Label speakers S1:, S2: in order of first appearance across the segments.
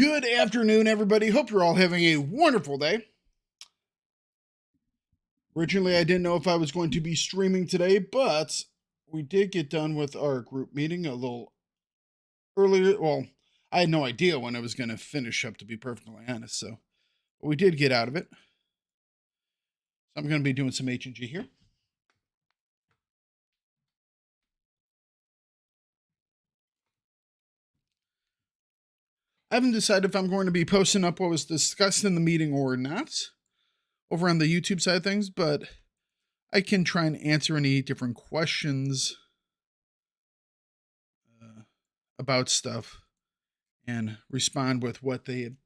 S1: Good afternoon, everybody. Hope you're all having a wonderful day. Originally, I didn't know if I was going to be streaming today, but we did get done with our group meeting a little earlier. Well, I had no idea when I was going to finish up, to be perfectly honest. So we did get out of it. So I'm going to be doing some H&G here. I haven't decided if I'm going to be posting up what was discussed in the meeting or not over on the YouTube side of things, but I can try and answer any different questions about stuff and respond with what they have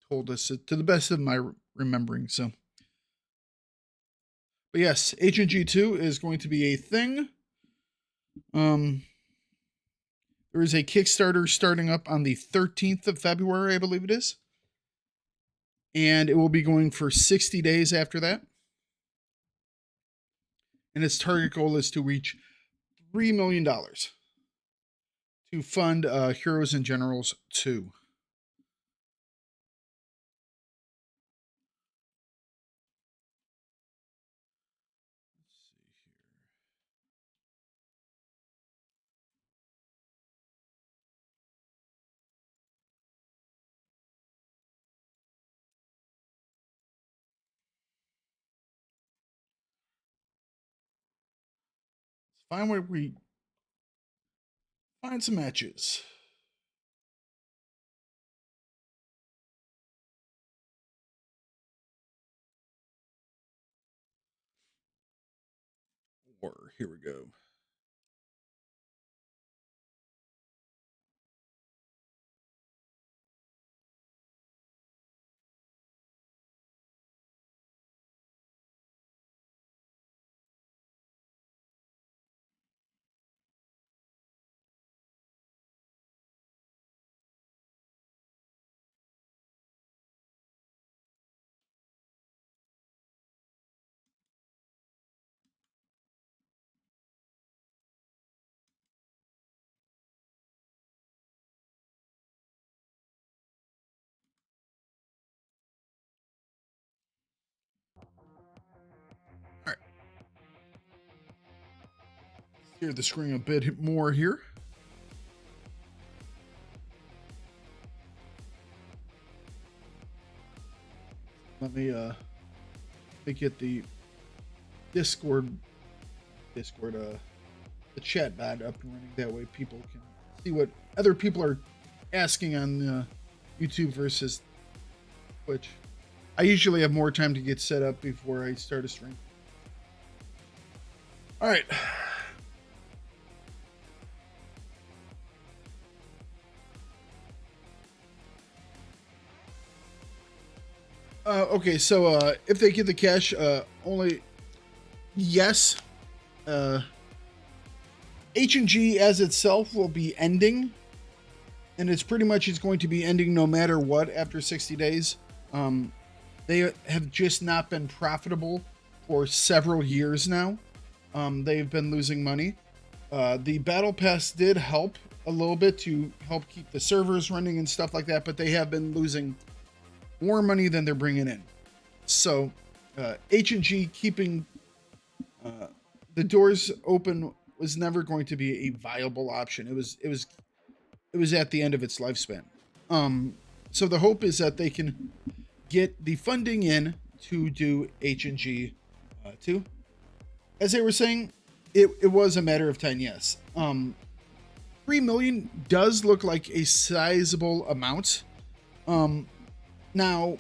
S1: told us to the best of my remembering. So, but yes, H&G 2 is going to be a thing. There is a Kickstarter starting up on the 13th of February, I believe it is. And it will be going for 60 days after that. And its target goal is to reach $3 million to fund Heroes and Generals 2. Find where we find some matches. Or here we go. All right. Clear the screen a bit more here. Let me get the Discord the chat bot up and running. That way people can see what other people are asking on YouTube versus Twitch. I usually have more time to get set up before I start a stream. All right. Okay, so if they get the cash, only yes. H&G as itself will be ending, and it's going to be ending no matter what after 60 days. They have just not been profitable for several years now. They've been losing money. The Battle Pass did help a little bit to help keep the servers running and stuff like that, but they have been losing more money than they're bringing in. So H&G keeping the doors open was never going to be a viable option. It was at the end of its lifespan. So the hope is that they can get the funding in to do H&G 2. As they were saying, it was a matter of time, yes. 3 million does look like a sizable amount. Now,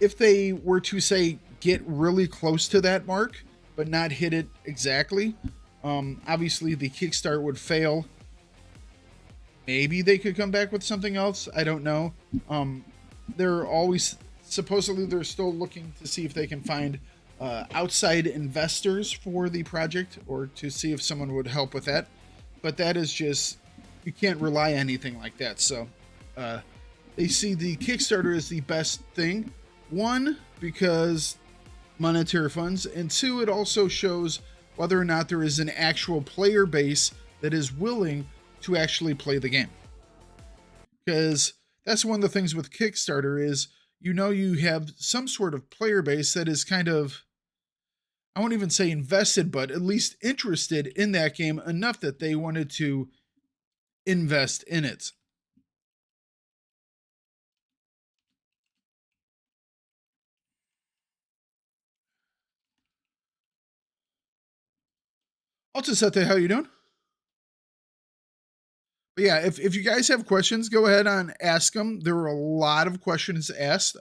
S1: if they were to say get really close to that mark, but not hit it exactly, obviously the Kickstarter would fail. Maybe they could come back with something else. I don't know. They're still looking to see if they can find outside investors for the project, or to see if someone would help with that. But that is just, you can't rely on anything like that. So they see the Kickstarter as the best thing. One, because monetary funds, and two, it also shows whether or not there is an actual player base that is willing to actually play the game. because that's one of the things with Kickstarter is you have some sort of player base that is kind of, I won't even say invested, but at least interested in that game enough that they wanted to invest in it. Altasete, how you doing? But yeah, if you guys have questions, go ahead and ask them. There were a lot of questions asked.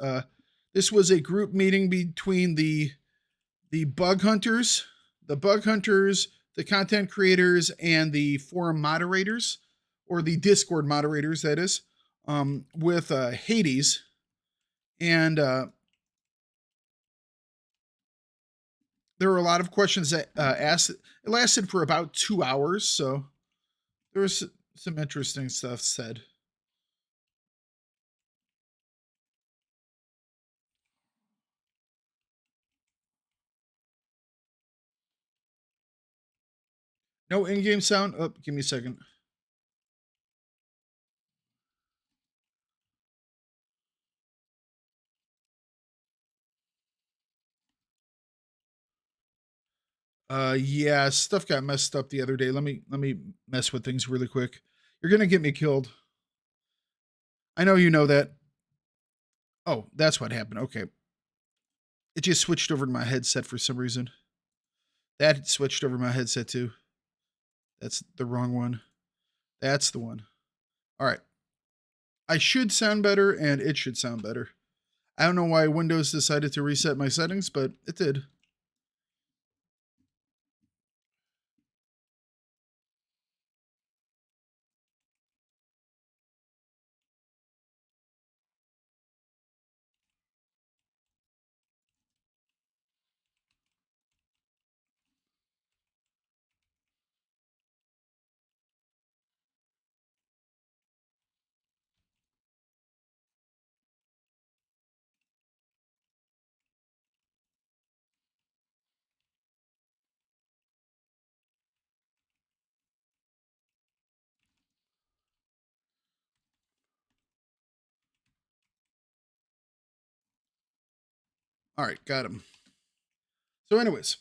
S1: This was a group meeting between the bug hunters, the content creators, and the forum moderators, or the Discord moderators, that is, with Hades. And there were a lot of questions that asked. It lasted for about 2 hours, so there was some interesting stuff said. No in-game sound. Oh, give me a second. Yeah, stuff got messed up the other day. Let me mess with things really quick. You're gonna get me killed. I know you know that. Oh, that's what happened. Okay. It just switched over to my headset for some reason. That switched over my headset too. That's the wrong one. That's the one. All right. I should sound better and it should sound better. I don't know why Windows decided to reset my settings, but it did. All right, got him. So, anyways,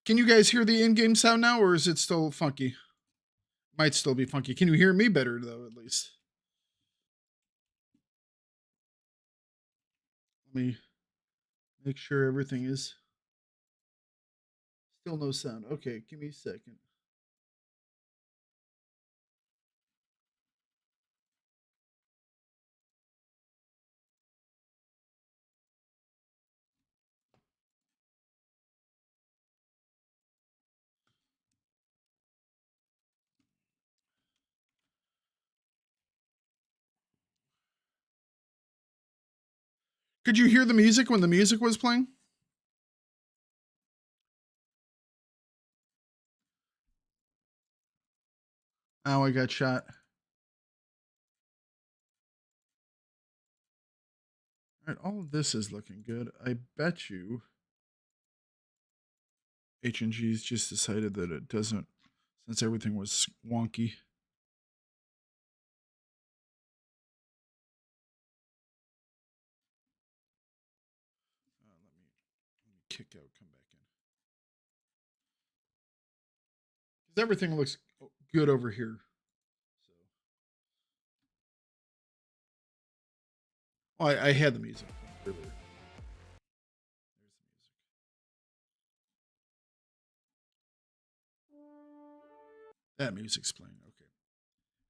S1: can you guys hear the in-game sound now, or is it still funky? Might still be funky. Can you hear me better though? At least. Let me make sure everything is still no sound. Okay, give me a second. Could you hear the music when the music was playing? Oh, I got shot. All right, all of this is looking good. I bet you H&G's just decided that it doesn't, since everything was wonky. Let me kick out, come back in. Because everything looks good over here. So, I had the music earlier. That music's playing. Okay.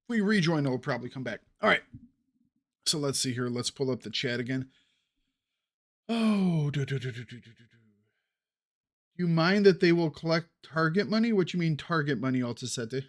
S1: If we rejoin, it'll probably come back. All right. So let's see here. Let's pull up the chat again. Oh, you mind that they will collect target money? What you mean target money, Altasete?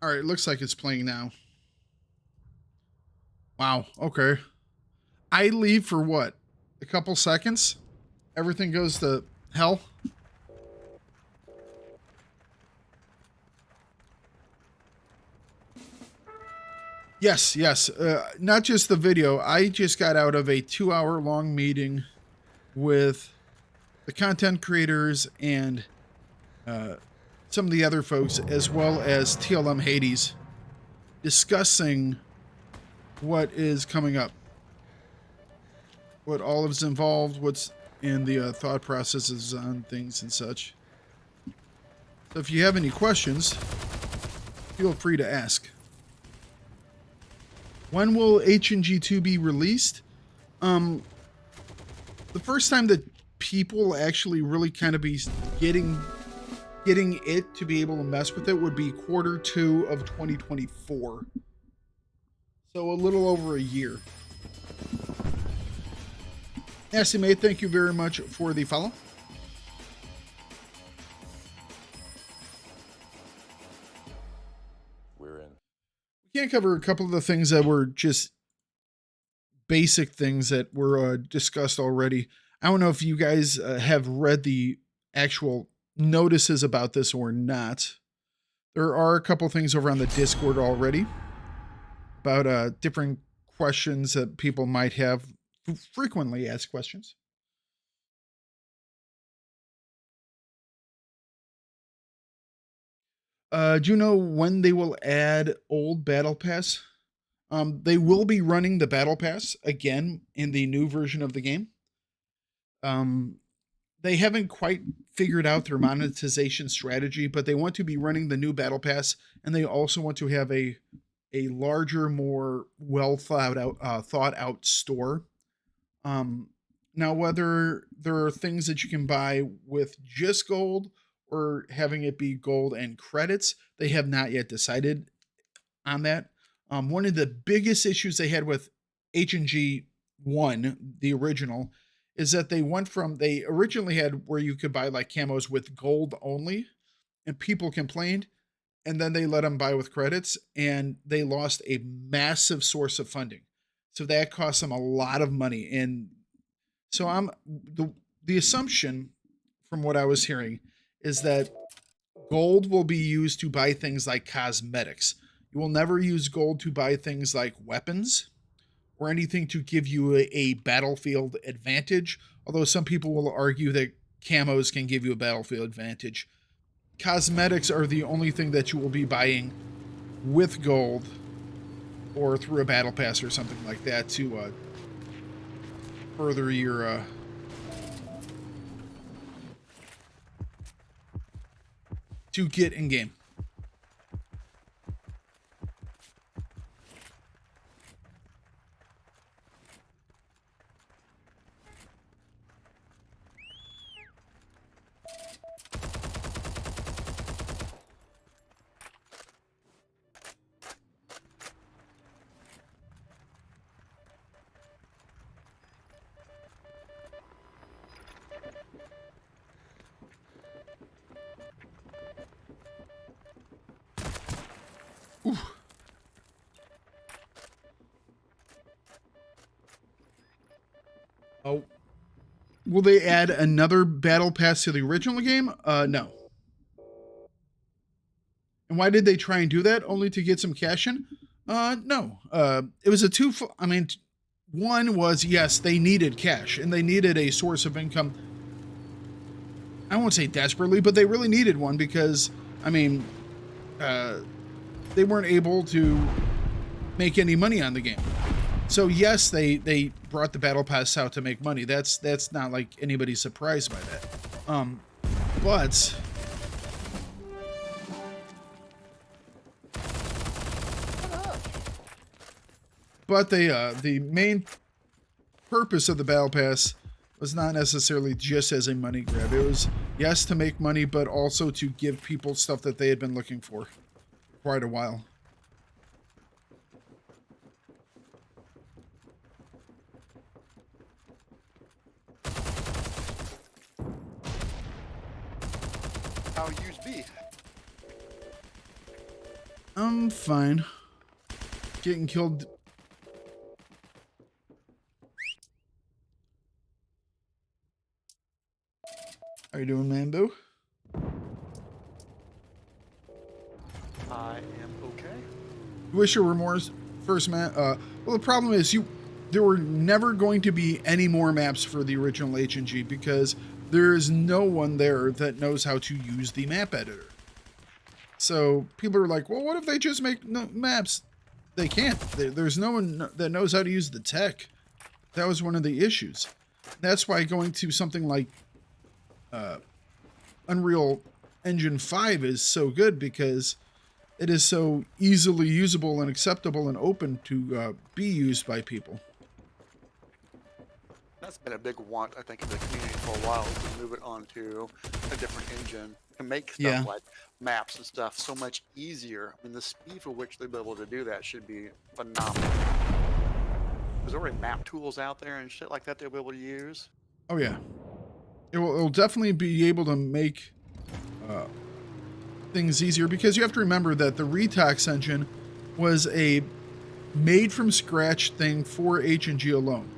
S1: All right, looks like it's playing now. Wow, okay. I leave for what? A couple seconds? Everything goes to hell? Yes, yes. Not just the video. I just got out of a 2-hour-long meeting with the content creators and some of the other folks, as well as TLM.Hades, discussing what is coming up, what all is involved, what's in the thought processes on things and such. So if you have any questions, feel free to ask. When will HNG2 be released? The first time that people actually really kind of be getting it to be able to mess with it would be Q2 of 2024. So a little over a year. Estimate, thank you very much for the follow.
S2: We're in.
S1: We can't cover a couple of the things that were just basic things that were discussed already. I don't know if you guys have read the actual notices about this or not. There are a couple things over on the Discord already about different questions that people might have, frequently asked questions. Do you know when they will add old Battle Pass? They will be running the Battle Pass again in the new version of the game. They haven't quite figured out their monetization strategy, but they want to be running the new Battle Pass, and they also want to have a larger, more well thought out store. Now, whether there are things that you can buy with just gold or having it be gold and credits, they have not yet decided on that. One of the biggest issues they had with HNG 1, the original, is that they originally had where you could buy like camos with gold only, and people complained, and then they let them buy with credits, and they lost a massive source of funding. So that cost them a lot of money. And so the assumption from what I was hearing is that gold will be used to buy things like cosmetics. You will never use gold to buy things like weapons or anything to give you a battlefield advantage, although some people will argue that camos can give you a battlefield advantage. Cosmetics are the only thing that you will be buying with gold or through a battle pass or something like that to further your to get in game. Ooh. Oh, will they add another battle pass to the original game? No. And why did they try and do that? Only to get some cash in? No. It was one was, yes, they needed cash and they needed a source of income. I won't say desperately, but they really needed one because, they weren't able to make any money on the game. So yes, they brought the battle pass out to make money. That's not like anybody's surprised by that. But the main purpose of the battle pass was not necessarily just as a money grab. It was, yes, to make money, but also to give people stuff that they had been looking for quite a while.
S2: How use be?
S1: I'm fine. Getting killed. How you doing, Mando?
S2: I am okay.
S1: Wish there were more first map. Well, the problem is there were never going to be any more maps for the original H&G because there is no one there that knows how to use the map editor. So people are like, well, what if they just make maps? They can't. There's no one that knows how to use the tech. That was one of the issues. That's why going to something like Unreal Engine 5 is so good, because it is so easily usable and acceptable and open to be used by people.
S2: That's been a big want, I think, in the community for a while, to move it onto a different engine to make stuff like maps and stuff so much easier. I mean, the speed for which they'll be able to do that should be phenomenal. There's already map tools out there and shit like that they'll be able to use.
S1: Oh yeah, it'll definitely be able to make things easier, because you have to remember that the Retox engine was a made from scratch thing for H&G alone,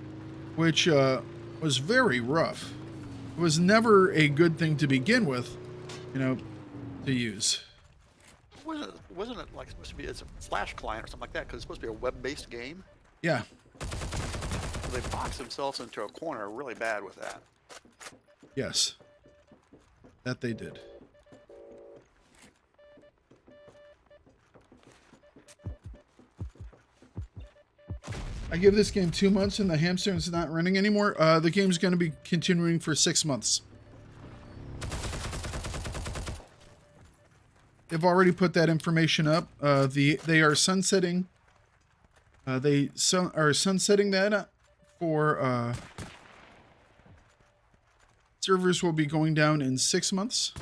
S1: which was very rough. It was never a good thing to begin with, you know, to use.
S2: Wasn't it like supposed to be, it's a Flash client or something like that, because it's supposed to be a web-based game?
S1: Yeah.
S2: So they boxed themselves into a corner really bad with that.
S1: Yes. That they did. I give this game 2 months and the hamster is not running anymore. The game's going to be continuing for 6 months. They've already put that information up. They are sunsetting. They are sunsetting that for servers will be going down in 6 months.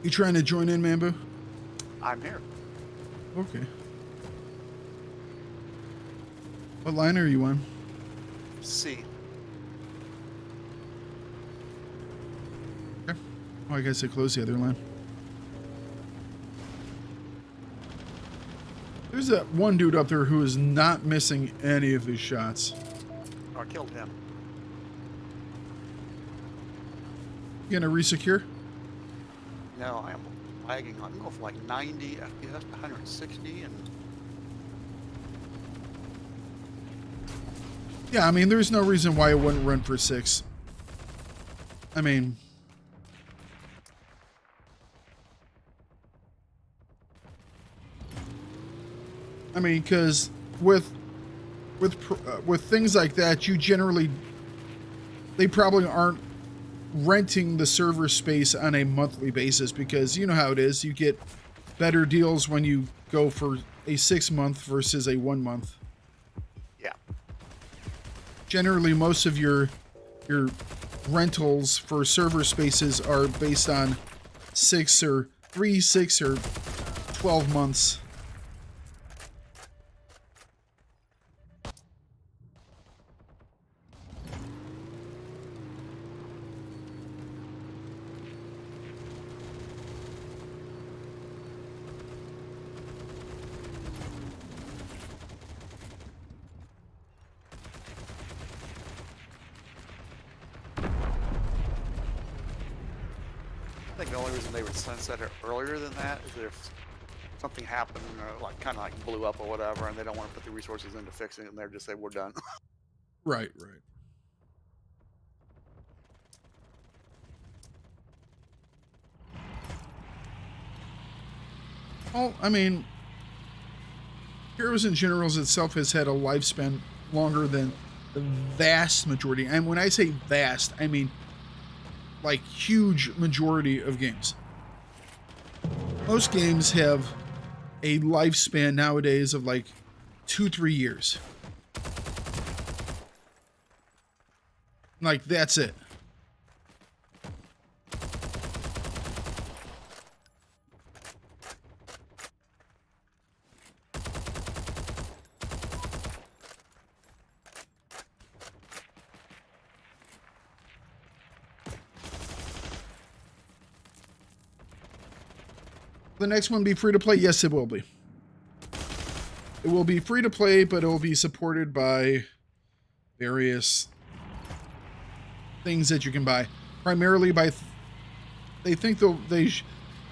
S1: You trying to join in, Mambo?
S2: I'm here.
S1: Okay. What line are you on?
S2: C.
S1: Okay. Oh, I guess I closed the other line. There's that one dude up there who is not missing any of his shots.
S2: Oh, I killed him.
S1: You gonna resecure?
S2: No, I am lagging. I'm going for like 90 FPS to 160, and
S1: Yeah, I mean, there's no reason why it wouldn't run for 6. I mean, because with things like that, you generally, they probably aren't renting the server space on a monthly basis, because you know how it is. You get better deals when you go for a 6 month versus a 1 month.
S2: yeah.
S1: Generally, most of your rentals for server spaces are based on 6 or 12 months.
S2: I think the only reason they would sunset it earlier than that is if something happened, or like kind of like blew up or whatever, and they don't want to put the resources into fixing it, and they're just say we're done.
S1: Right, right. Well, I mean, Heroes and Generals itself has had a lifespan longer than the vast majority. And when I say vast, I mean like huge majority of games. Most games have a lifespan nowadays of like 2-3 years. Like, that's it. The next one be free to play? Yes, it will be. It will be free to play, but it will be supported by various things that you can buy. Primarily by, they think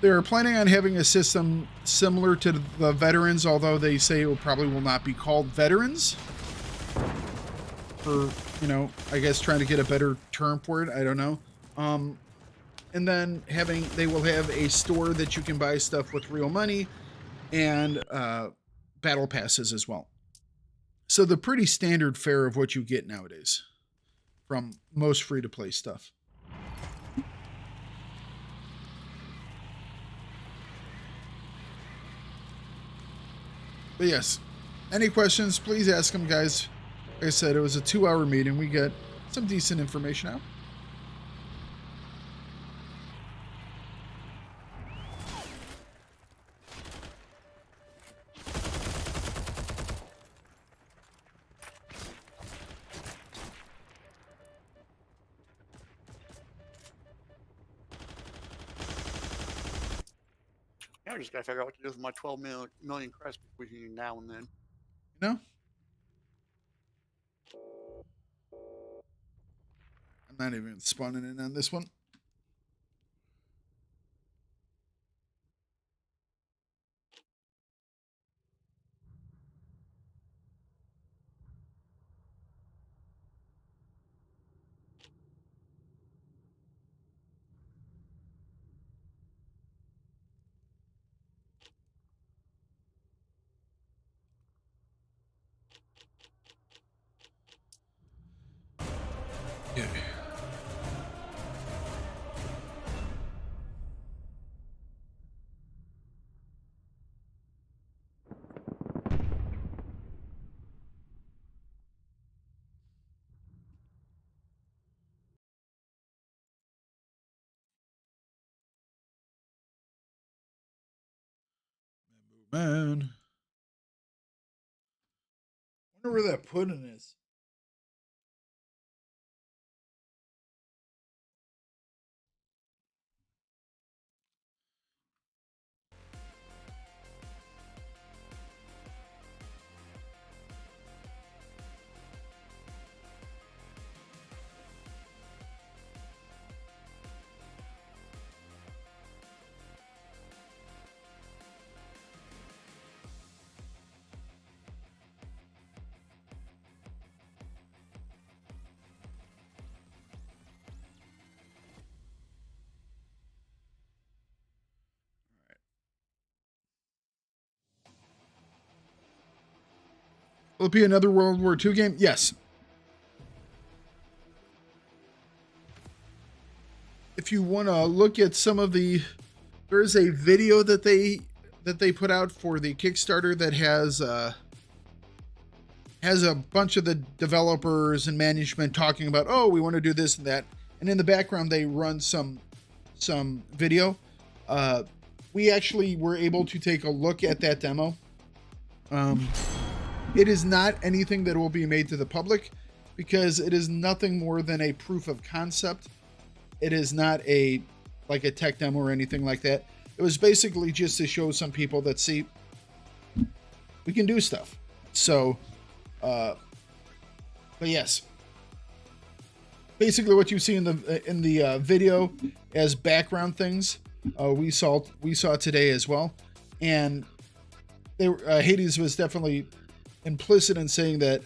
S1: they're planning on having a system similar to the Veterans, although they say it probably will not be called Veterans. For, you know, I guess trying to get a better term for it. I don't know. And then they will have a store that you can buy stuff with real money and battle passes as well. So the pretty standard fare of what you get nowadays from most free-to-play stuff. But yes, any questions, please ask them, guys. Like I said, it was a 2-hour meeting. We got some decent information out.
S2: I just gotta figure out what to do with my 12 million credits between now and then.
S1: You know? I'm not even spawning in on this one. Yeah. Man. I wonder where that pudding is. Will it be another World War II game? Yes. If you want to look at some of there is a video that they put out for the Kickstarter that has a bunch of the developers and management talking about, oh, we want to do this and that, and in the background they run some video. We actually were able to take a look at that demo. It is not anything that will be made to the public because it is nothing more than a proof of concept. It is not like a tech demo or anything like that. It was basically just to show some people that, see, we can do stuff. So, but yes, basically what you see in the video as background things, we saw today as well, and Hades was definitely implicit in saying that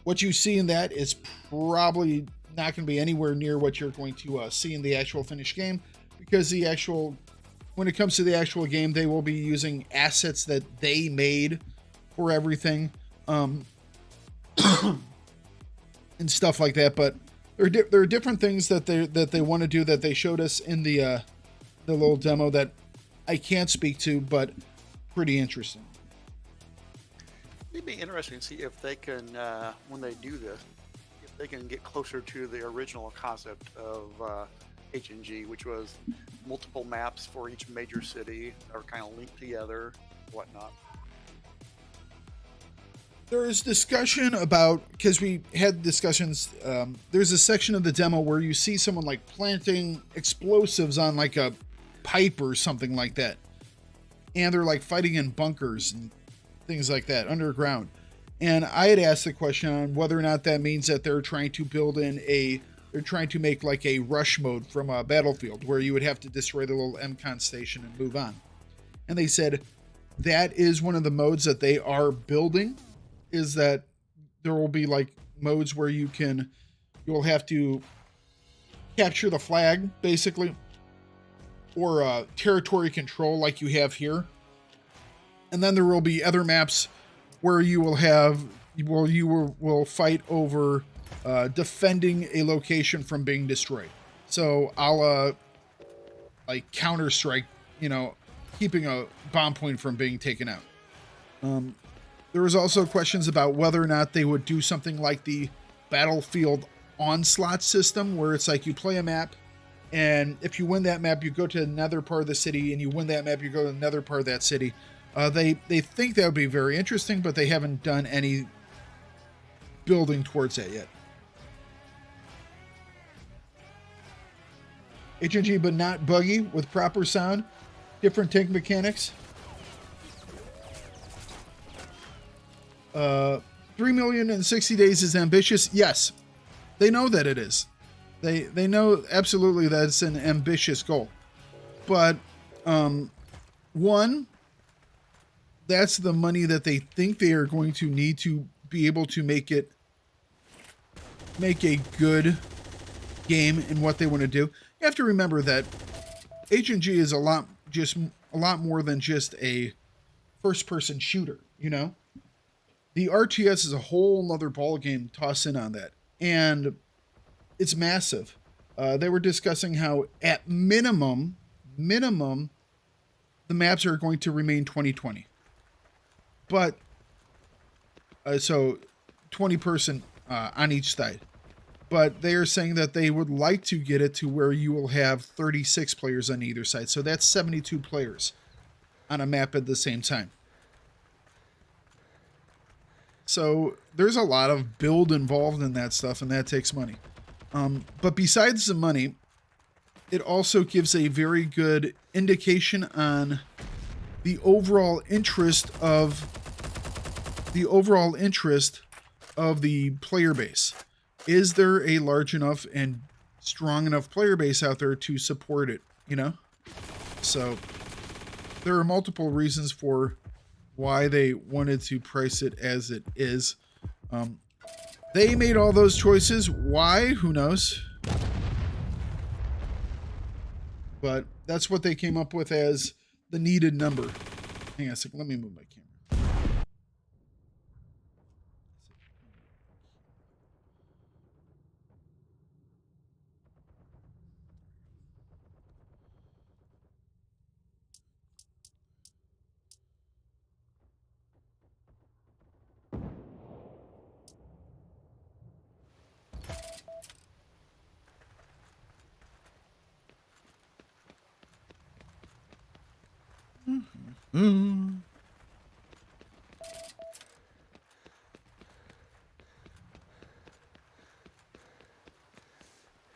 S1: what you see in that is probably not going to be anywhere near what you're going to see in the actual finished game, because when it comes to the actual game, they will be using assets that they made for everything, and stuff like that. But there are different things that they want to do that they showed us in the little demo that I can't speak to, but pretty interesting.
S2: It'd be interesting to see if they can, when they do this, if they can get closer to the original concept of HNG, which was multiple maps for each major city that are kind of linked together, whatnot.
S1: There is discussion about, because we had discussions, there's a section of the demo where you see someone like planting explosives on like a pipe or something like that. And they're like fighting in bunkers and things like that underground. And I had asked the question on whether or not that means that they're trying to they're trying to make like a rush mode from a Battlefield where you would have to destroy the little MCON station and move on. And they said that is one of the modes that they are building, is that there will be like modes where you'll have to capture the flag basically, or territory control like you have here. And then there will be other maps where you will fight over defending a location from being destroyed. So a la like Counter-Strike, keeping a bomb point from being taken out. There was also questions about whether or not they would do something like the Battlefield Onslaught system, where it's like you play a map, and if you win that map, you go to another part of the city, and you win that map, you go to another part of that city. They think that would be very interesting, but they haven't done any building towards that yet. HNG, but not buggy, with proper sound, different tank mechanics. 3 million in 60 days is ambitious. Yes, they know that it is. They know absolutely that it's an ambitious goal. But one, that's the money that they think they are going to need to be able to make a good game in what they want to do. You have to remember that HNG is a lot more than just a first-person shooter, The RTS is a whole other ballgame. Toss in on that. And it's massive. They were discussing how at minimum, the maps are going to remain 2020. But, so 20 person on each side. But they are saying that they would like to get it to where you will have 36 players on either side. So that's 72 players on a map at the same time. So there's a lot of build involved in that stuff, and that takes money. But besides the money, it also gives a very good indication on the overall interest of the player base. Is there a large enough and strong enough player base out there to support it, So there are multiple reasons for why they wanted to price it as it is. They made all those choices. Why? Who knows? But that's what they came up with as the needed number. Hang on a second. Let me move my camera.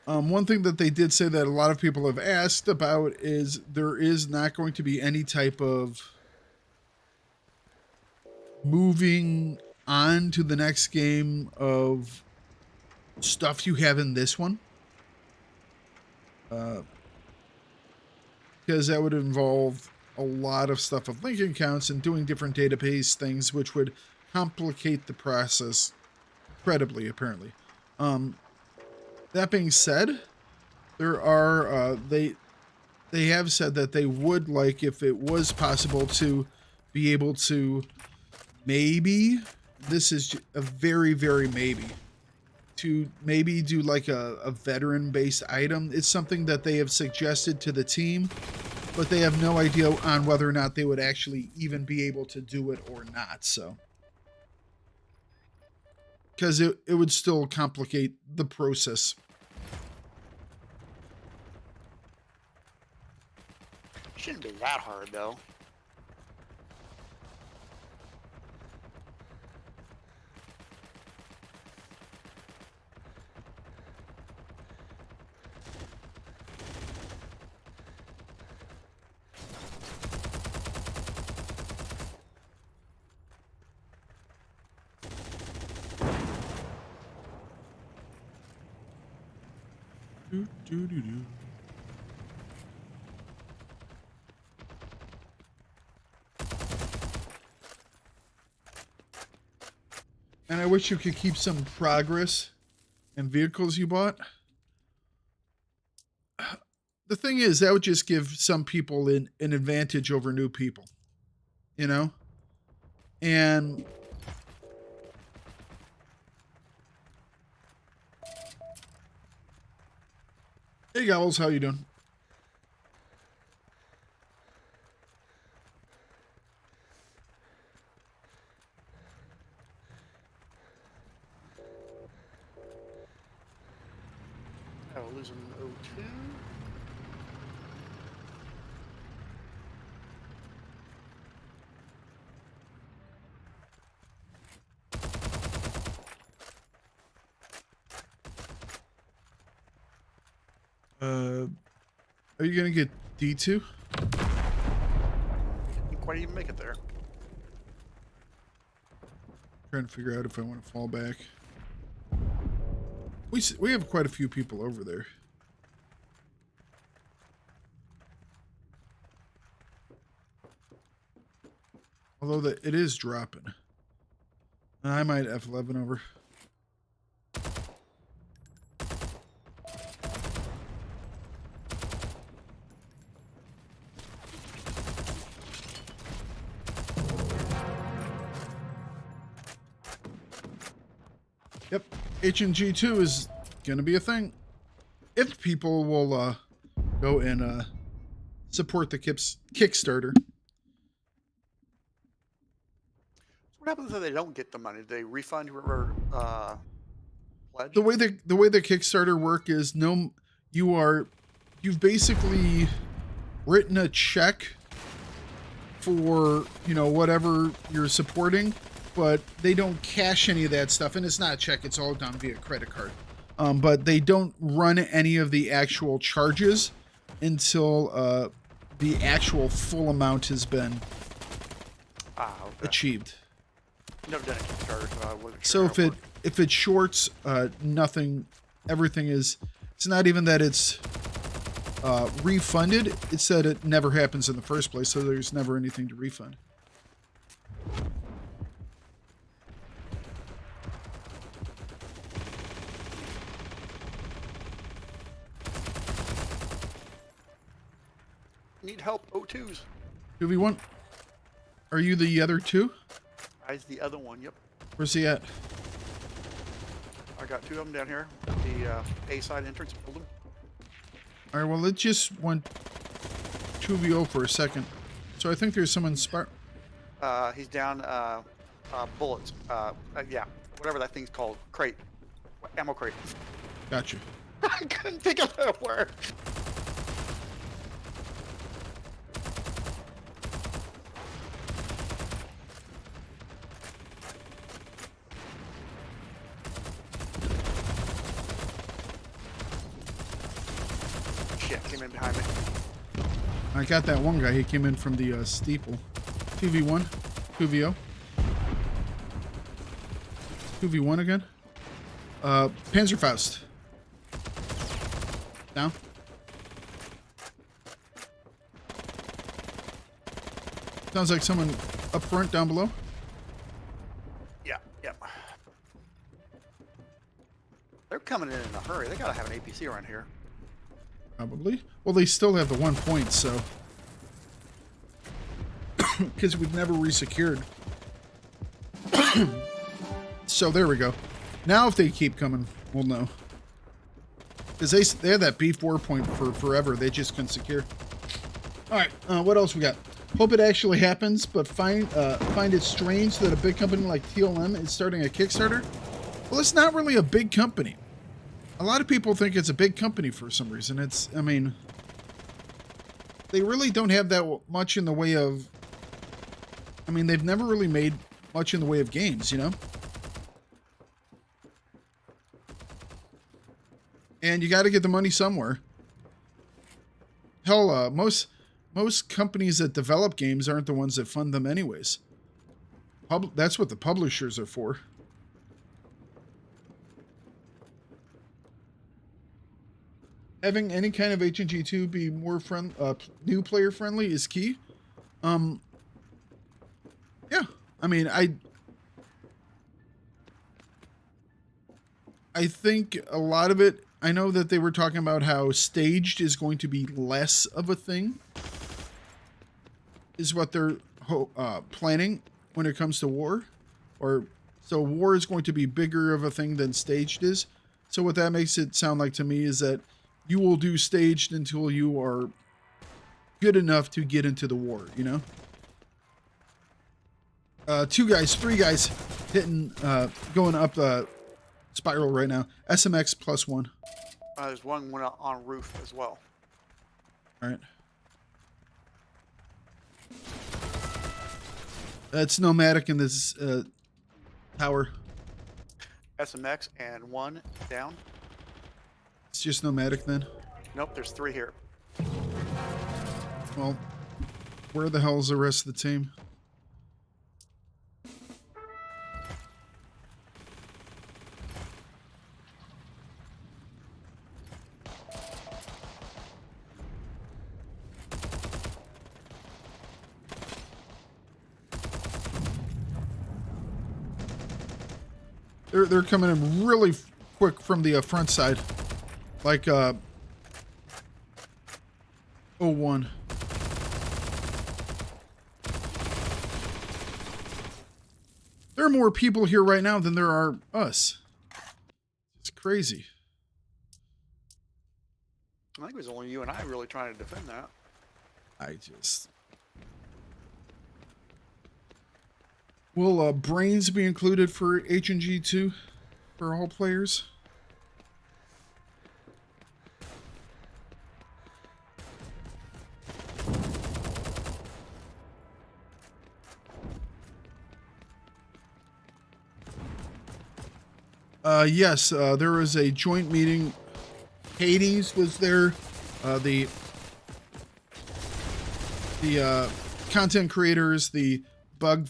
S1: One thing that they did say that a lot of people have asked about is there is not going to be any type of moving on to the next game of stuff you have in this one. Because that would involve a lot of stuff of linking counts and doing different database things, which would complicate the process incredibly, apparently. That being said, there are they have said that they would like, if it was possible, to be able to maybe, this is a very, very maybe, to maybe do like a veteran-based item. It's something that they have suggested to the team, but they have no idea on whether or not they would actually even be able to do it or not. So, because it would still complicate the process.
S2: Shouldn't be that hard though.
S1: Do, do, do, do. And I wish you could keep some progress in vehicles you bought. The thing is, that would just give some people an advantage over new people, you know? And hey, Gowls, how you doing?
S2: Oh, losing O2.
S1: Are you gonna get D2?
S2: Didn't quite even make it there.
S1: Trying to figure out if I want to fall back. We have quite a few people over there. Although it is dropping. I might F11 over. Yep, H&G2 is gonna be a thing. If people will go and support the Kickstarter.
S2: What happens if they don't get the money? Do they refund whoever pledged?
S1: The way the Kickstarter work is you've basically written a check for, you know, whatever you're supporting, but they don't cash any of that stuff, and it's not a check, it's all done via credit card. But they don't run any of the actual charges until the actual full amount has been achieved.
S2: Never done a Kickstarter, so I wasn't
S1: So
S2: sure.
S1: if it shorts, nothing, everything is. It's not even that it's refunded. It's that it never happens in the first place, so there's never anything to refund.
S2: Need help, O2s.
S1: 2v1. Are you the other two?
S2: I's the other one, yep.
S1: Where's he at?
S2: I got two of them down here at the A side entrance building.
S1: All right, well, it just went 2v0 for a second. So I think there's someone
S2: He's down bullets. Yeah, whatever that thing's called. Crate. Ammo crate.
S1: Gotcha.
S2: I couldn't think of that word. Shit, came in behind me.
S1: I got that one guy. He came in from the steeple. 2v1. 2v0. 2v1 again. Panzerfaust. Down. Sounds like someone up front down below.
S2: Yeah, yep. They're coming in a hurry. They gotta have an APC around here.
S1: Probably. Well, they still have the 1 point, so. Because we've never resecured. So there we go. Now if they keep coming, we'll know. Because they had that B4 point for forever. They just couldn't secure. Alright, what else we got? Hope it actually happens, but find it strange that a big company like TLM is starting a Kickstarter. Well, it's not really a big company. A lot of people think it's a big company for some reason. I mean, they really don't have that much in the way of, I mean, they've never really made much in the way of games, you know? And you got to get the money somewhere. Hell, most companies that develop games aren't the ones that fund them anyways. That's what the publishers are for. having any kind of HNG2 be more new player friendly is key. Yeah, I mean, I think a lot of it, I know that they were talking about how staged is going to be less of a thing, is what they're planning when it comes to war. So war is going to be bigger of a thing than staged is. So what that makes it sound like to me is that you will do staged until you are good enough to get into the war, you know? 2 guys, 3 guys hitting, going up the spiral right now. SMX +1.
S2: There's one went out on roof as well.
S1: All right. It's nomadic in this tower.
S2: SMX and 1 down.
S1: It's just nomadic then.
S2: Nope, there's 3 here.
S1: Well, where the hell is the rest of the team? They're coming in really quick from the front side, like 01. There are more people here right now than there are us. It's crazy.
S2: I think it was only you and I really trying to defend that.
S1: Will brains be included for HNG2 for all players? Yes, there was a joint meeting. Hades was there. The content creators, the bug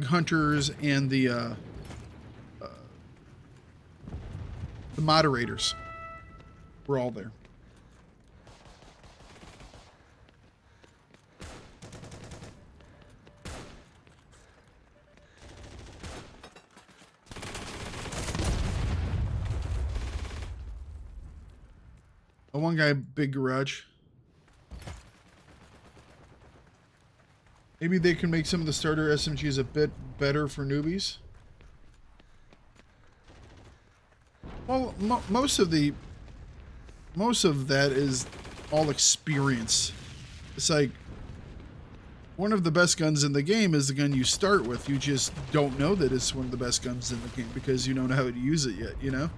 S1: hunters, and the moderators were all there. One guy, big garage. Maybe they can make some of the starter SMGs a bit better for newbies. Well, most of that is all experience. It's like one of the best guns in the game is the gun you start with. You just don't know that it's one of the best guns in the game because you don't know how to use it yet, you know?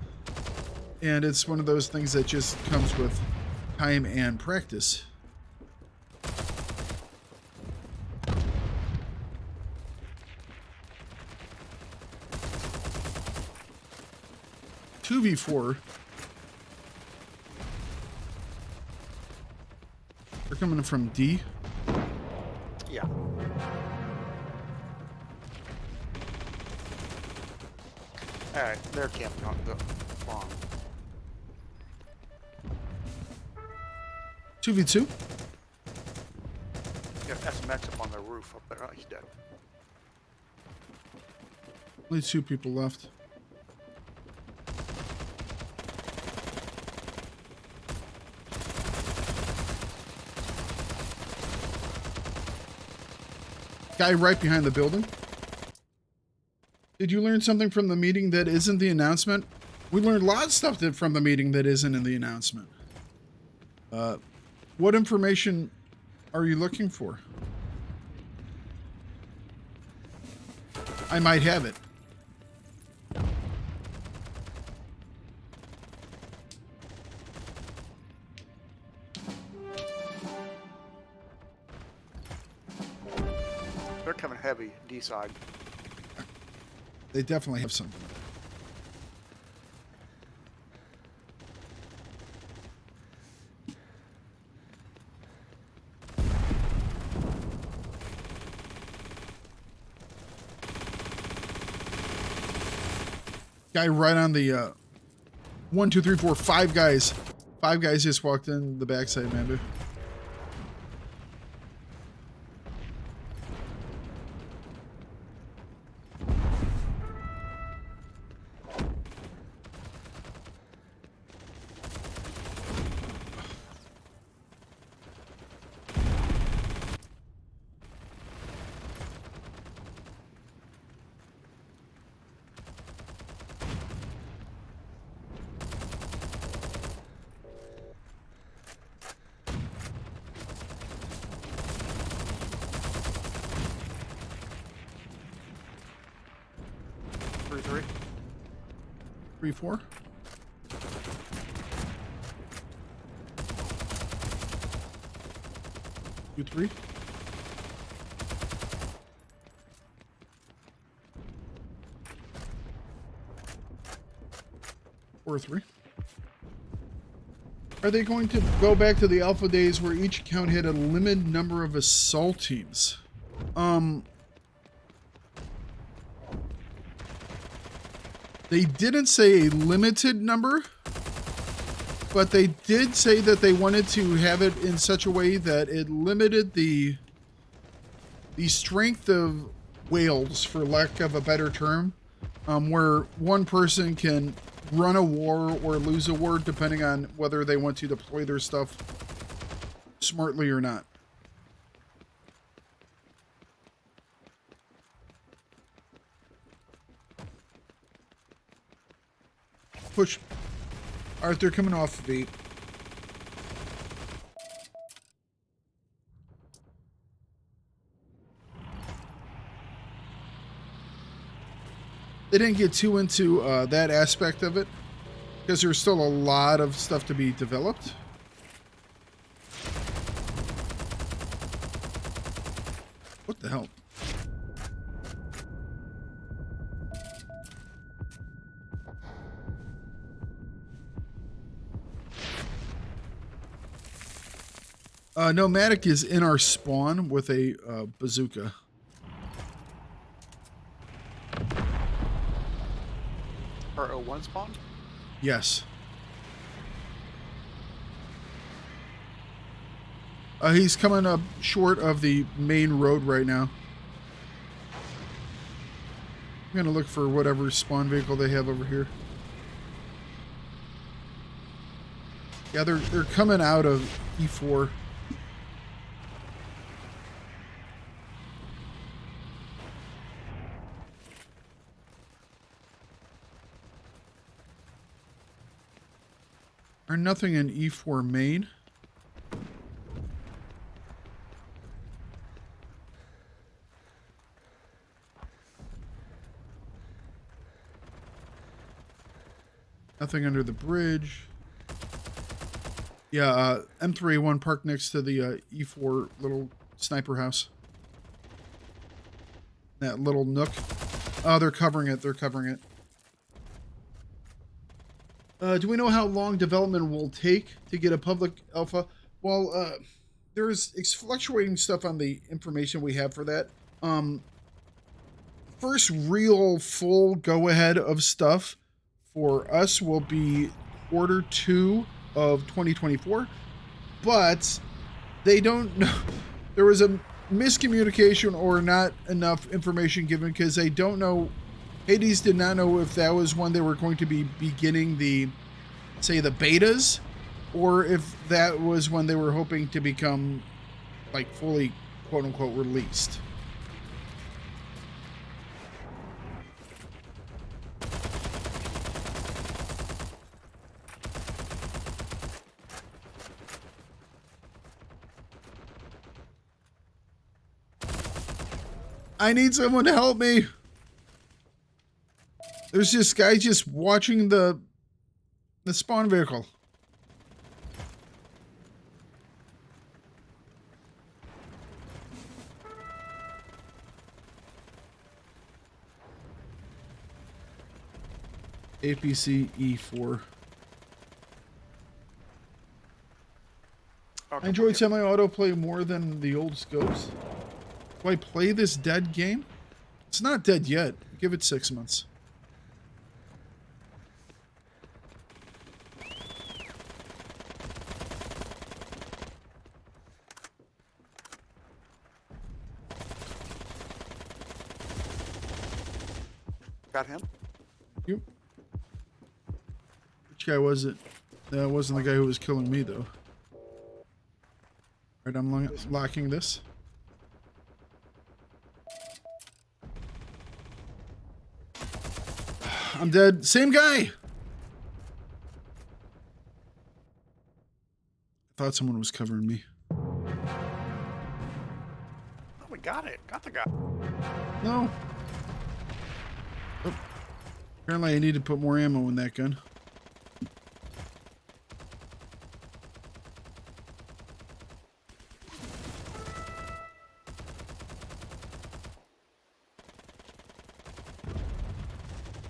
S1: And it's one of those things that just comes with time and practice. V4. They're coming from D.
S2: Yeah. Alright, they're camping on the farm.
S1: 2v2.
S2: Got SMX up on the roof up there. Oh, he's dead.
S1: Only 2 people left. Guy right behind the building. Did you learn something from the meeting that isn't the announcement? We learned a lot of stuff from the meeting that isn't in the announcement. What information are you looking for? I might have it.
S2: They're coming heavy, D side.
S1: They definitely have something. Guy right on the 1, 2, 3, 4, 5 guys 5 guys just walked in the backside, Amanda.
S2: Three.
S1: 3-4. Two, 3. 4-3. Are they going to go back to the alpha days where each account had a limited number of assault teams? They didn't say a limited number, but they did say that they wanted to have it in such a way that it limited the strength of whales, for lack of a better term, where one person can run a war or lose a war depending on whether they want to deploy their stuff smartly or not. Push. Alright, they're coming off of 8. They didn't get too into that aspect of it because there's still a lot of stuff to be developed. What the hell? Nomadic is in our spawn with a bazooka.
S2: Our O1 spawn?
S1: Yes. He's coming up short of the main road right now. I'm gonna look for whatever spawn vehicle they have over here. Yeah, they're coming out of E4. Or nothing in E4 main. Nothing under the bridge. Yeah, M3A1 parked next to the E4 little sniper house. That little nook. Oh, they're covering it. They're covering it. Do we know how long development will take to get a public alpha? Well, there's fluctuating stuff on the information we have for that. First real full go-ahead of stuff for us will be Q2 of 2024, but they don't know. There was a miscommunication or not enough information given because they don't know. Hades did not know if that was when they were going to be beginning the, say, the betas, or if that was when they were hoping to become, like, fully, quote-unquote, released. I need someone to help me. There's this guy just watching the spawn vehicle. APC E4. I enjoyed semi-autoplay more than the old scopes. Do I play this dead game? It's not dead yet. Give it 6 months.
S2: Got him.
S1: You. Which guy was it? That wasn't the guy who was killing me, though. Right, I'm locking this. I'm dead. Same guy! I thought someone was covering me.
S2: Oh, we got it. Got the guy.
S1: No. Oh. Apparently I need to put more ammo in that gun.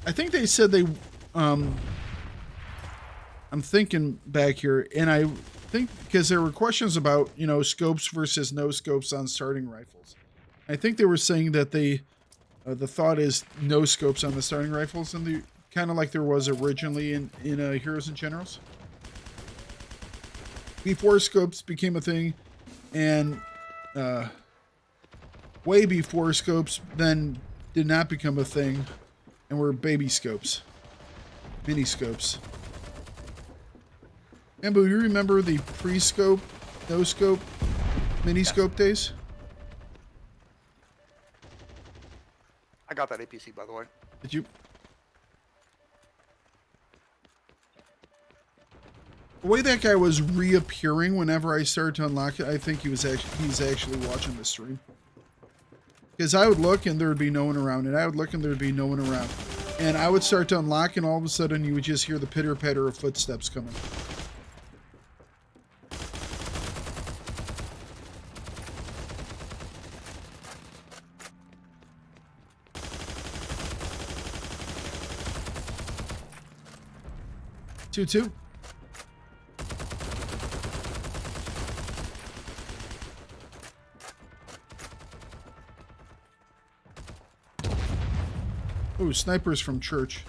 S1: I think they said they, I'm thinking back here, and I think because there were questions about, you know, scopes versus no scopes on starting rifles. I think they were saying that they, the thought is no scopes on the starting rifles, and the kind of like there was originally in Heroes and Generals. Before scopes became a thing, and way before scopes then did not become a thing, and were baby scopes, mini scopes. Ambo, you remember the pre-scope, no scope, mini scope days?
S2: I got that APC, by the way.
S1: Did you? The way that guy was reappearing whenever I started to unlock it, I think he's actually watching the stream. Because I would look and there would be no one around, and I would look and there would be no one around. And I would start to unlock, and all of a sudden you would just hear the pitter-patter of footsteps coming. Two. Ooh, snipers from church.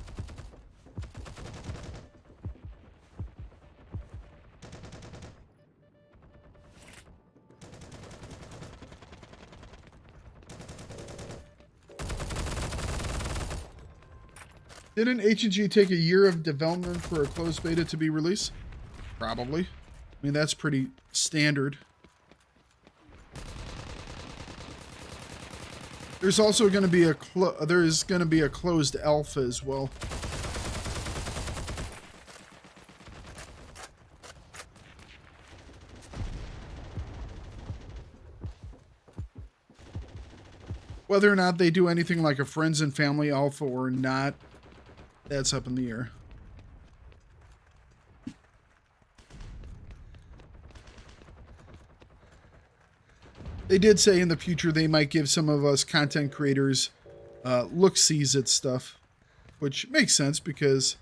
S1: Didn't H&G take a year of development for a closed beta to be released? Probably. I mean, that's pretty standard. There's also going to be a closed alpha as well. Whether or not they do anything like a friends and family alpha or not, that's up in the air. They did say in the future they might give some of us content creators look-sees at stuff, which makes sense because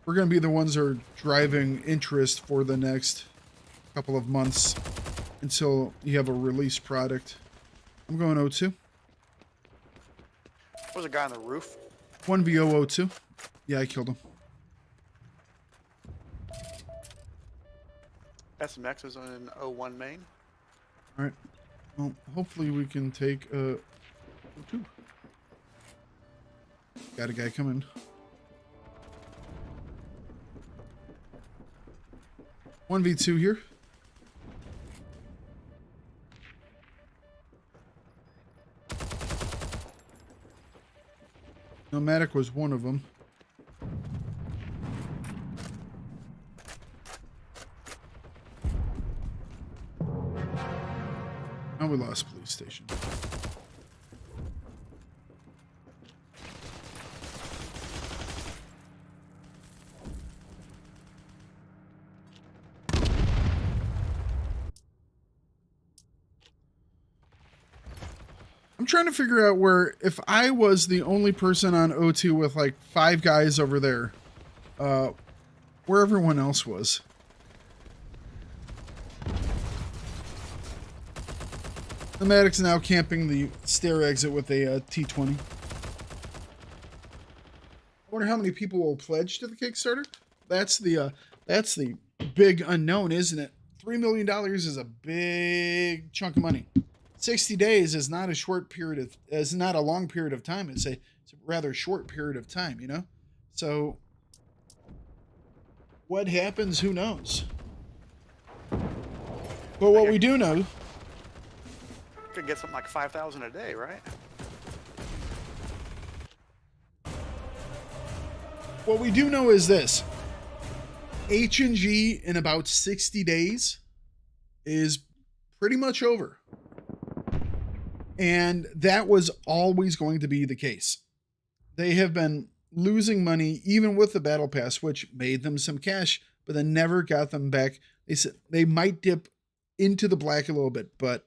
S1: we're going to be the ones that are driving interest for the next couple of months until you have a release product. I'm going O2.
S2: There's a guy on the roof.
S1: 1v0 O2. Yeah, I killed him.
S2: SMX is in 01 main.
S1: All right. Well, hopefully we can take O2. Got a guy coming. 1v2 here. Nomadic was one of them. Oh, we lost police station. I'm trying to figure out where, if I was the only person on O2 with like 5 guys over there, where everyone else was. Nomadic's now camping the stair exit with a T20. I wonder how many people will pledge to the Kickstarter. That's the big unknown, isn't it? $3 million is a big chunk of money. 60 days is not a short period of is not a long period of time. It's a rather short period of time, you know? So what happens, who knows? But
S2: I
S1: what
S2: think
S1: we do know,
S2: I could get something like 5,000 a day, right?
S1: what we do know is this. H&G in about 60 days is pretty much over. And that was always going to be the case. They have been losing money even with the battle pass, which made them some cash, but then never got them back. They said they might dip into the black a little bit, but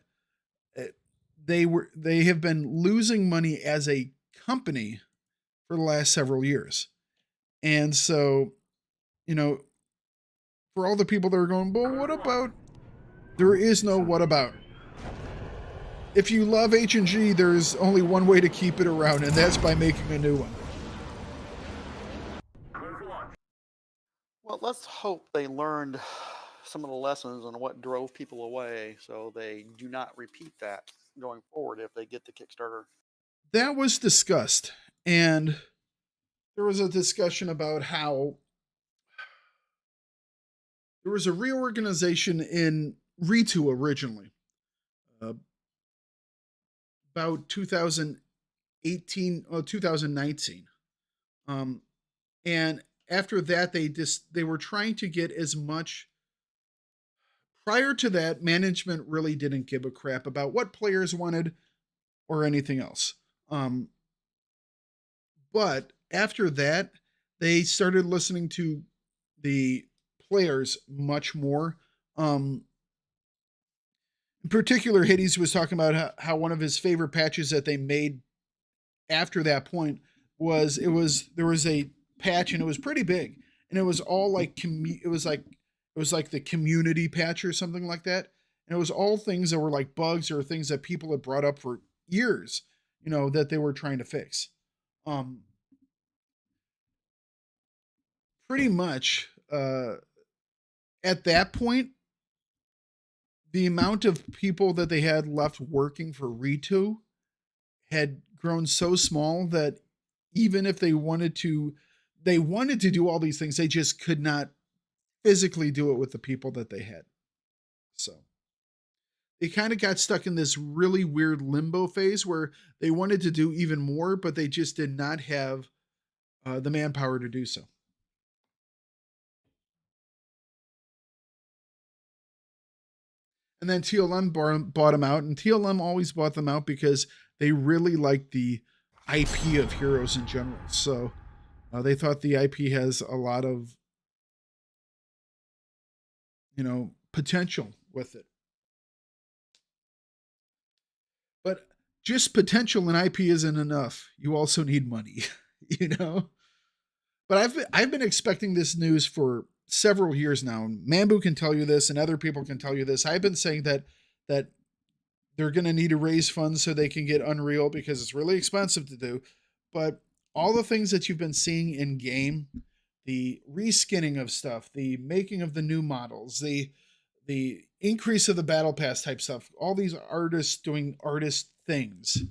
S1: they have been losing money as a company for the last several years. And so, you know, for all the people that are going, but what about? There is no what about. If you love H&G, there's only one way to keep it around, and that's by making a new one.
S2: Well, let's hope they learned some of the lessons on what drove people away so they do not repeat that going forward if they get the Kickstarter.
S1: That was discussed, and there was a discussion about how there was a reorganization in Reto originally, uh, about 2018 or 2019. And after that, they were trying to get as much. Prior to that, management really didn't give a crap about what players wanted or anything else. But after that, they started listening to the players much more. In particular, Hades was talking about how one of his favorite patches that they made after that point was there was a patch and it was pretty big and it was all like it was like the community patch or something like that, and it was all things that were like bugs or things that people had brought up for years, you know, that they were trying to fix. Um, Pretty much at that point, the amount of people that they had left working for Reto had grown so small that even if they wanted to do all these things, they just could not physically do it with the people that they had. So they kind of got stuck in this really weird limbo phase where they wanted to do even more, but they just did not have the manpower to do so. And then TLM bought them out, and TLM always bought them out because they really liked the IP of Heroes in general. So they thought the IP has a lot of, you know, potential with it. But just potential in IP isn't enough. You also need money, you know. But I've been expecting this news for several years now. Mambu can tell you this, and other people can tell you this. I've been saying that they're going to need to raise funds so they can get Unreal because it's really expensive to do. But all the things that you've been seeing in game, the reskinning of stuff, the making of the new models, the increase of the battle pass type stuff, all these artists doing artist things,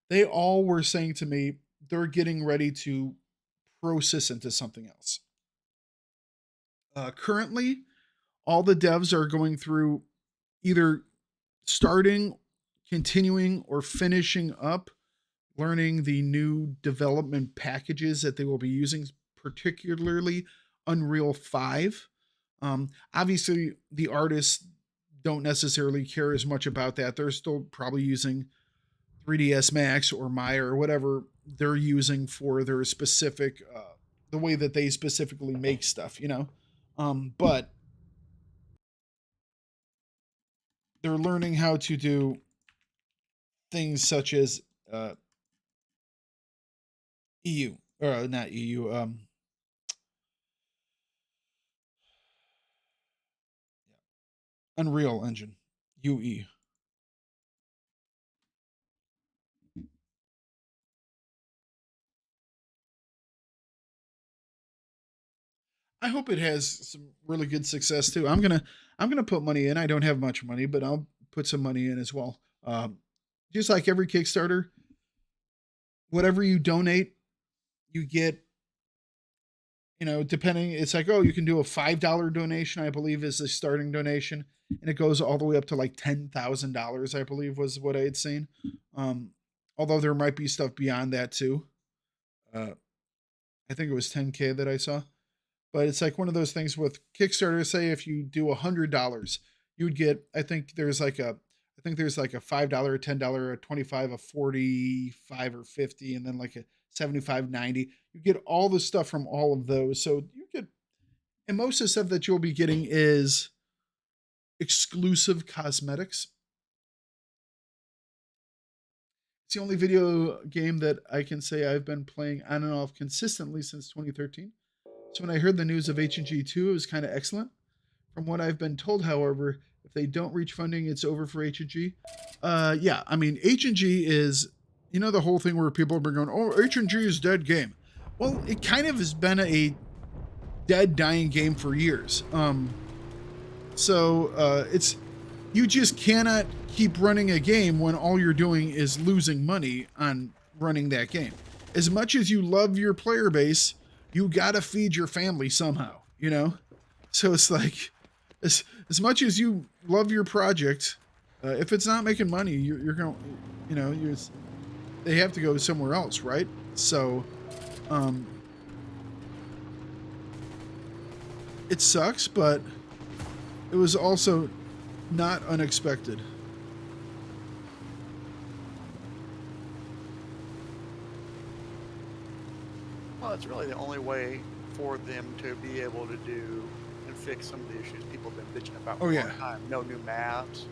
S1: they all were saying to me they're getting ready to process into something else. Currently, all the devs are going through either starting, continuing, or finishing up learning the new development packages that they will be using, particularly Unreal 5. Obviously, the artists don't necessarily care as much about that. They're still probably using 3ds Max or Maya or whatever they're using for their specific, the way that they specifically make stuff, you know. But they're learning how to do things such as EU or not EU, Unreal Engine, UE. I hope it has some really good success too. I'm gonna put money in. I don't have much money, but I'll put some money in as well. just like every Kickstarter, whatever you donate, you get, depending, it's like, oh, you can do a $5 donation, I believe is the starting donation. And it goes all the way up to like $10,000, I believe was what I had seen. Although there might be stuff beyond that too. I think it was 10K that I saw. But it's like one of those things with Kickstarter. Say if you do $100, you would get, I think there's like a $5, a $10, a 25, a 45 or 50, and then like a 75, 90. You get all the stuff from all of those. So you get, and most of the stuff that you'll be getting is exclusive cosmetics. It's the only video game that I can say I've been playing on and off consistently since 2013. So when I heard the news of H&G 2, it was kind of excellent. From what I've been told, however, if they don't reach funding, it's over for H&G. Yeah, I mean, H&G is, the whole thing where people have been going, oh, H&G is dead game. Well, it kind of has been a dead, dying game for years. It's, you just cannot keep running a game when all you're doing is losing money on running that game. As much as you love your player base, you gotta feed your family somehow, So it's like, as much as you love your project, if it's not making money, you're going, they have to go somewhere else, right? So, it sucks, but it was also not unexpected.
S2: Well, it's really the only way for them to be able to do and fix some of the issues people have been bitching about for a long time. No new maps,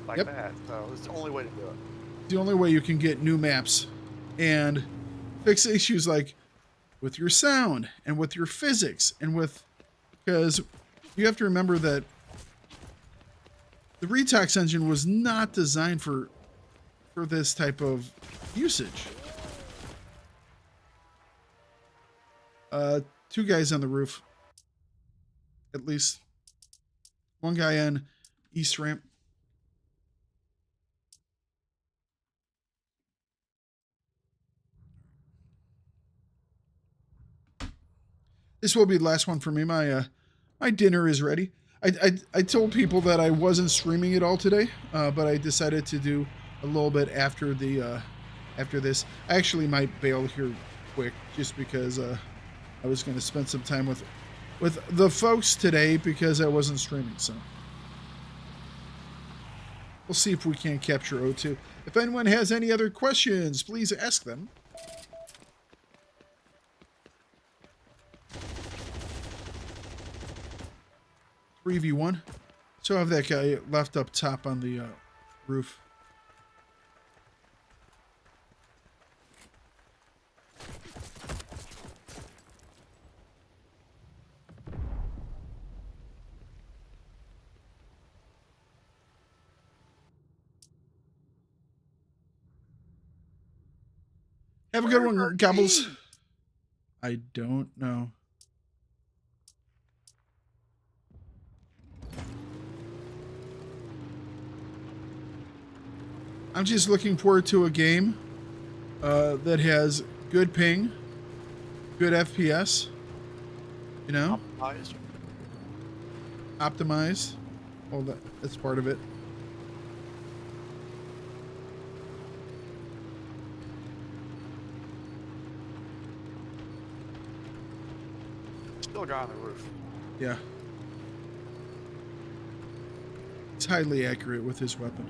S2: like that. So it's the only way to do it.
S1: The only way you can get new maps and fix issues like with your sound and with your physics and with, because you have to remember that the Retox engine was not designed for this type of usage. Two guys on the roof. At least. One guy on East Ramp. This will be the last one for me. My dinner is ready. I told people that I wasn't streaming it all today, but I decided to do a little bit after this. I actually might bail here quick just because I was going to spend some time with the folks today because I wasn't streaming. So we'll see if we can capture O2. If anyone has any other questions, please ask them. V1. So I have that guy left up top on the roof. Have a good one, Gobbles. I don't know. I'm just looking forward to a game that has good ping, good FPS, Optimized. Well, that's part of it.
S2: Still a guy on the roof.
S1: Yeah. It's highly accurate with his weapon.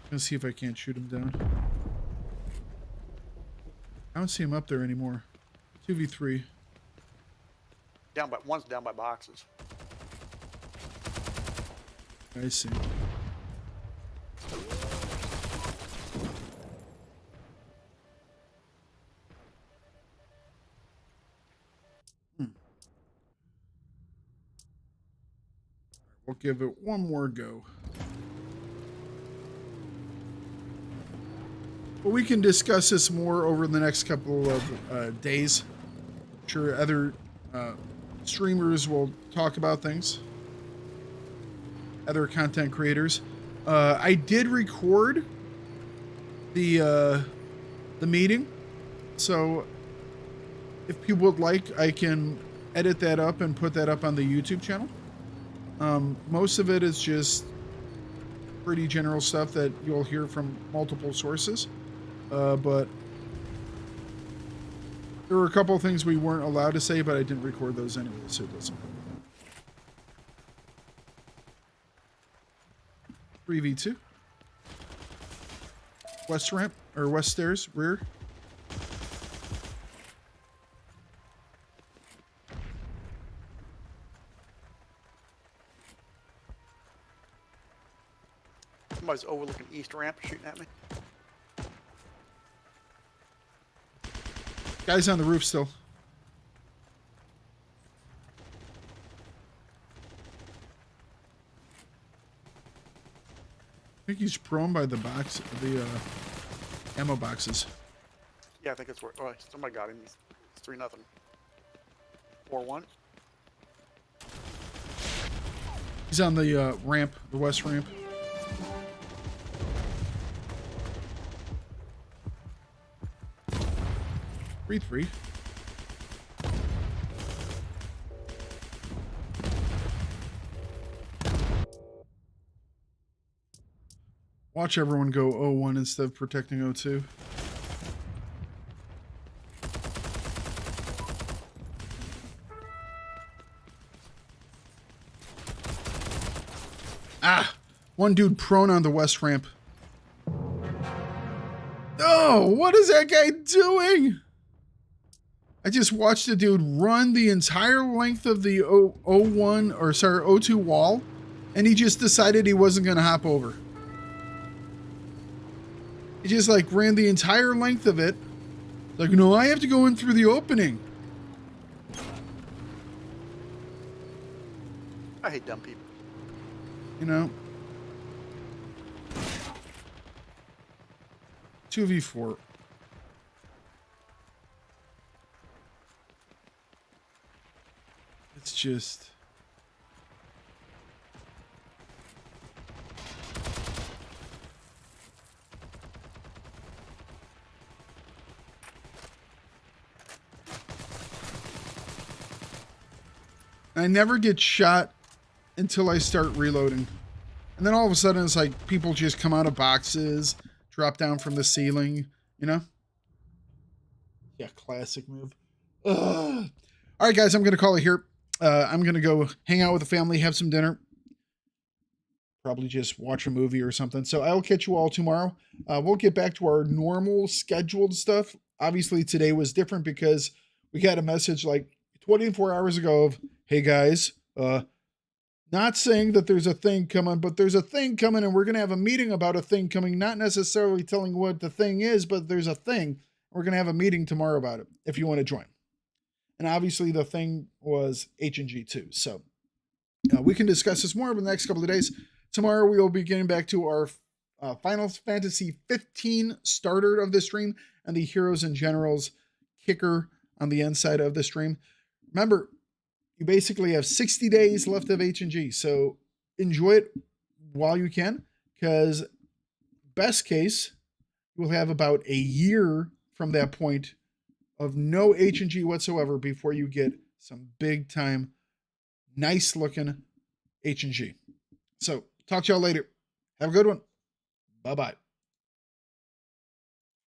S1: Let's see if I can't shoot him down. I don't see him up there anymore. 2v3.
S2: One's down by boxes.
S1: I see. We'll give it one more go. But we can discuss this more over the next couple of days. I'm sure other streamers will talk about things. Other content creators. I did record the meeting. So if people would like, I can edit that up and put that up on the YouTube channel. Most of it is just pretty general stuff that you'll hear from multiple sources. But there were a couple of things we weren't allowed to say, but I didn't record those anyway, so it doesn't matter. 3v2. West ramp, or west stairs, rear.
S2: Somebody's overlooking east ramp shooting at me.
S1: Guys on the roof still. I think he's prone by the box, the ammo boxes.
S2: Yeah, I think it's where. Oh, somebody got him. It's 3-0. 4-1.
S1: He's on the ramp, the west ramp. Three. Watch everyone go 0-1 instead of protecting 0-2. Ah! One dude prone on the west ramp. Oh, what is that guy doing? I just watched a dude run the entire length of the 0-2 wall, and he just decided he wasn't going to hop over. He just like ran the entire length of it. Like, no, I have to go in through the opening.
S2: I hate dumb people.
S1: You know. 2v4. It's just... I never get shot until I start reloading. And then all of a sudden it's like people just come out of boxes, drop down from the ceiling, you know? Yeah, classic move. Ugh. All right, guys, I'm going to call it here. I'm going to go hang out with the family, have some dinner. Probably just watch a movie or something. So I'll catch you all tomorrow. We'll get back to our normal scheduled stuff. Obviously, today was different because we got a message like 24 hours ago of, hey, guys, not saying that there's a thing coming, but there's a thing coming, and we're going to have a meeting about a thing coming, not necessarily telling what the thing is, but there's a thing. We're going to have a meeting tomorrow about it if you want to join. And obviously the thing was H&G too. So we can discuss this more over the next couple of days. Tomorrow we will be getting back to our Final Fantasy 15 starter of the stream and the Heroes and Generals kicker on the inside of the stream. Remember, you basically have 60 days left of H&G. So enjoy it while you can, because best case, you'll have about a year from that point of no H&G whatsoever before you get some big time, nice looking H&G. So talk to y'all later. Have a good one. Bye-bye.